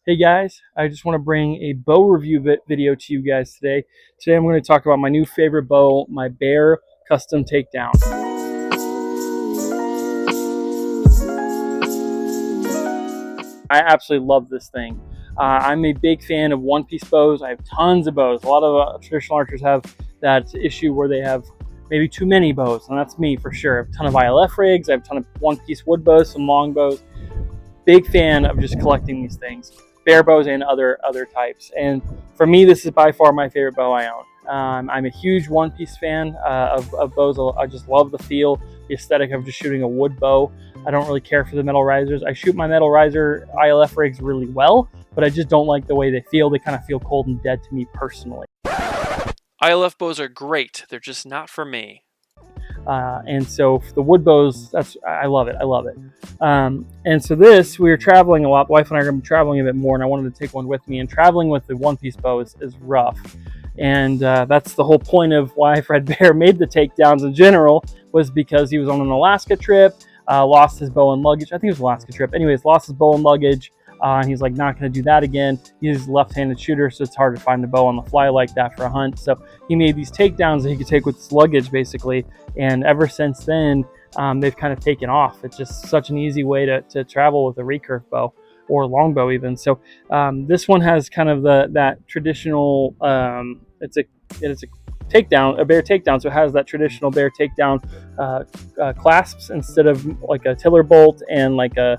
Hey guys, I just want to bring a bow review video to you guys today. Today I'm going to talk about my new favorite bow, my Bear Custom Takedown. I absolutely love this thing. I'm a big fan of one-piece bows. I have tons of bows. A lot of traditional archers have that issue where they have maybe too many bows, and that's me for sure. I have a ton of ILF rigs. I have a ton of one-piece wood bows, some long bows. Big fan of just collecting these things, bear bows and other types. And for me, this is by far my favorite bow I own. I'm a huge one-piece fan of bows. I just love the feel, the aesthetic of just shooting a wood bow. I don't really care for the metal risers. I shoot my metal riser ILF rigs really well, but I just don't like the way they feel. They kind of feel cold and dead to me personally. ILF bows are great. They're just not for me. And so for the wood bows, I love it. I love it. And so we were traveling a lot. The wife and I are going to be traveling a bit more, and I wanted to take one with me. And traveling with the one-piece bow is rough. And that's the whole point of why Fred Bear made the takedowns in general, was because he was on an Alaska trip, lost his bow and luggage. I think it was an Alaska trip. Anyways, lost his bow and luggage. And he's like, not going to do that again. He's a left-handed shooter, so it's hard to find a bow on the fly like that for a hunt. So he made these takedowns that he could take with his luggage, basically. And ever since then, they've kind of taken off. It's just such an easy way to travel with a recurve bow, or longbow even. So this one has kind of that traditional. It's a takedown, a bear takedown. So it has that traditional bear takedown clasps instead of like a tiller bolt and like a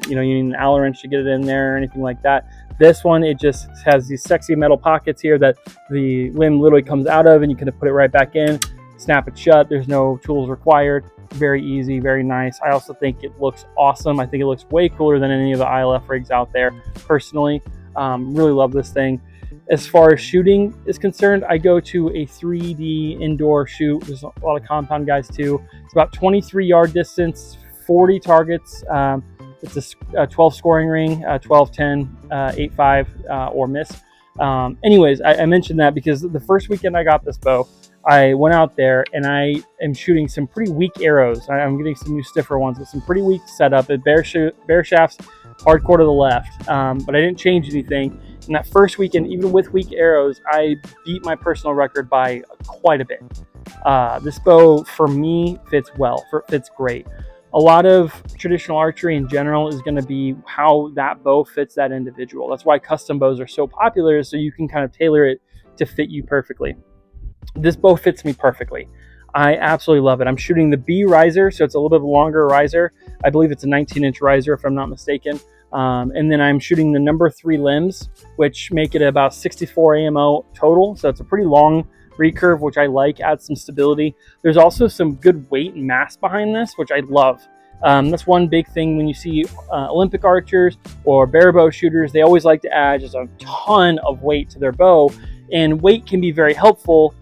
you need an Allen wrench to get it in there or anything like that. This one, it just has these sexy metal pockets here that the limb literally comes out of, and you can put it right back in, snap it shut. There's no tools required. Very easy, very nice. I also think it looks awesome. I think it looks way cooler than any of the ILF rigs out there, personally. Really love this thing. As far as shooting is concerned, I go to a 3D indoor shoot. There's a lot of compound guys too. It's about 23-yard distance, 40 targets. It's a 12 scoring ring, 12, 10, 8, 5, or miss. Anyways, I mentioned that because the first weekend I got this bow, I went out there and I am shooting some pretty weak arrows. I'm getting some new stiffer ones with some pretty weak setup. Bear shafts, hardcore to the left, but I didn't change anything. And that first weekend, even with weak arrows, I beat my personal record by quite a bit. This bow, for me, fits well. Fits great. A lot of traditional archery in general is going to be how that bow fits that individual. That's why custom bows are so popular, so you can kind of tailor it to fit you perfectly. This bow fits me perfectly. I absolutely love it. I'm shooting the B riser, so it's a little bit longer riser. I believe it's a 19-inch riser, if I'm not mistaken. And then I'm shooting the number 3 limbs, which make it about 64 AMO total. So it's a pretty long recurve, which I like, adds some stability. There's also some good weight and mass behind this, which I love. That's one big thing when you see Olympic archers or barebow shooters. They always like to add just a ton of weight to their bow, and weight can be very helpful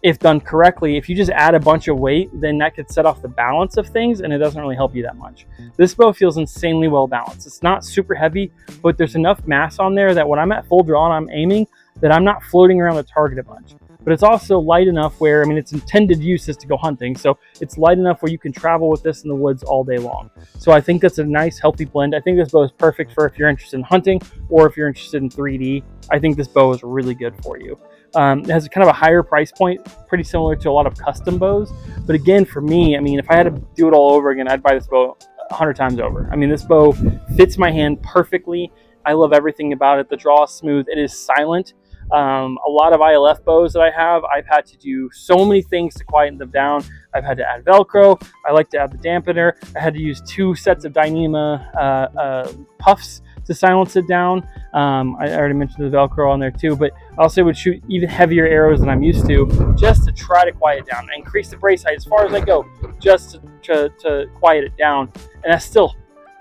if done correctly. If you just add a bunch of weight, then that could set off the balance of things, and it doesn't really help you that much. This bow feels insanely well balanced. It's not super heavy, but there's enough mass on there that when I'm at full draw and I'm aiming, that I'm not floating around the target a bunch. But it's also light enough where, its intended use is to go hunting, so it's light enough where you can travel with this in the woods all day long. So I think that's a nice, healthy blend. I think this bow is perfect for if you're interested in hunting or if you're interested in 3D. I think this bow is really good for you. It has kind of a higher price point, pretty similar to a lot of custom bows. But again, for me, if I had to do it all over again, I'd buy this bow 100 times over. This bow fits my hand perfectly. I love everything about it. The draw is smooth. It is silent. A lot of ILF bows that I have, I've had to do so many things to quieten them down. I've had to add Velcro. I like to add the dampener. I had to use 2 sets of Dyneema puffs to silence it down. I already mentioned the Velcro on there too, but I also would shoot even heavier arrows than I'm used to, just to try to quiet it down. I increase the brace height as far as I go, just to quiet it down. And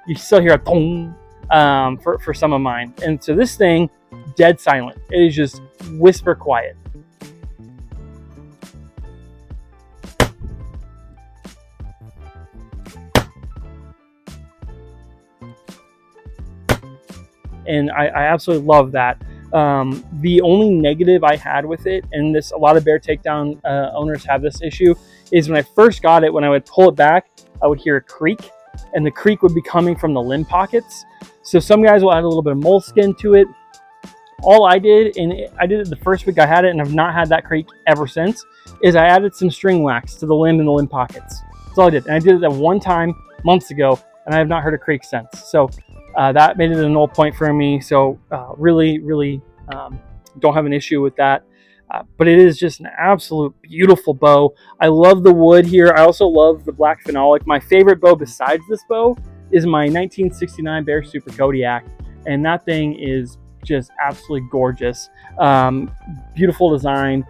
you still hear a thong for some of mine. And so this thing, dead silent. It is just whisper quiet. And I absolutely love that. The only negative I had with it, and a lot of Bear Takedown owners have this issue, is when I first got it, when I would pull it back, I would hear a creak. and the creek would be coming from the limb pockets. So some guys will add a little bit of moleskin to it. All I did, and I did it the first week I had it, and I've not had that creek ever since, is I added some string wax to the limb and the limb pockets. That's all I did. And I did it that one time months ago, and I have not heard a creek since. So that made it a null point for me. So really don't have an issue with that. But it is just an absolute beautiful bow. I love the wood here. I also love the black phenolic. My favorite bow besides this bow is my 1969 Bear Super Kodiak, and that thing is just absolutely gorgeous. Beautiful design,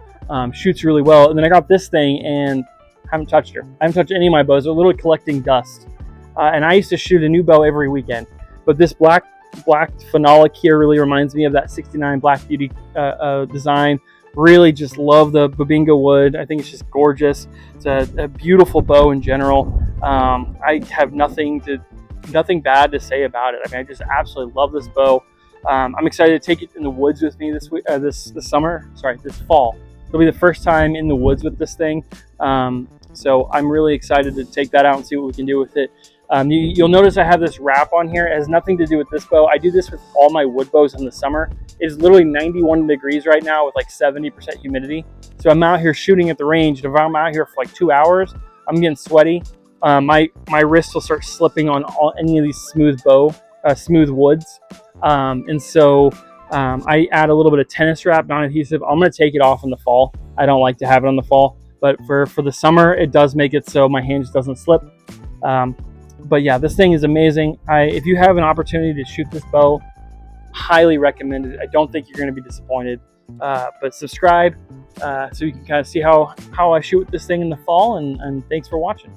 shoots really well. And then I got this thing and haven't touched her. I haven't touched any of my bows. They're literally collecting dust. And I used to shoot a new bow every weekend, but this black phenolic here really reminds me of that 69 Black Beauty design. Really just love the Bubinga wood. I think it's just gorgeous. It's a beautiful bow in general. I have nothing bad to say about it. I mean, I just absolutely love this bow. I'm excited to take it in the woods with me this fall. It'll be the first time in the woods with this thing. So I'm really excited to take that out and see what we can do with it. You'll notice I have this wrap on here. It has nothing to do with this bow. I do this with all my wood bows in the summer. It is literally 91 degrees right now with like 70% humidity. So I'm out here shooting at the range. And if I'm out here for like 2 hours, I'm getting sweaty. My wrists will start slipping on any of these smooth woods. And so I add a little bit of tennis wrap, non-adhesive. I'm going to take it off in the fall. I don't like to have it on the fall, but for the summer, it does make it so my hand just doesn't slip. But yeah, this thing is amazing. If you have an opportunity to shoot this bow, highly recommend it. I don't think you're going to be disappointed. But subscribe so you can kind of see how I shoot this thing in the fall. And thanks for watching.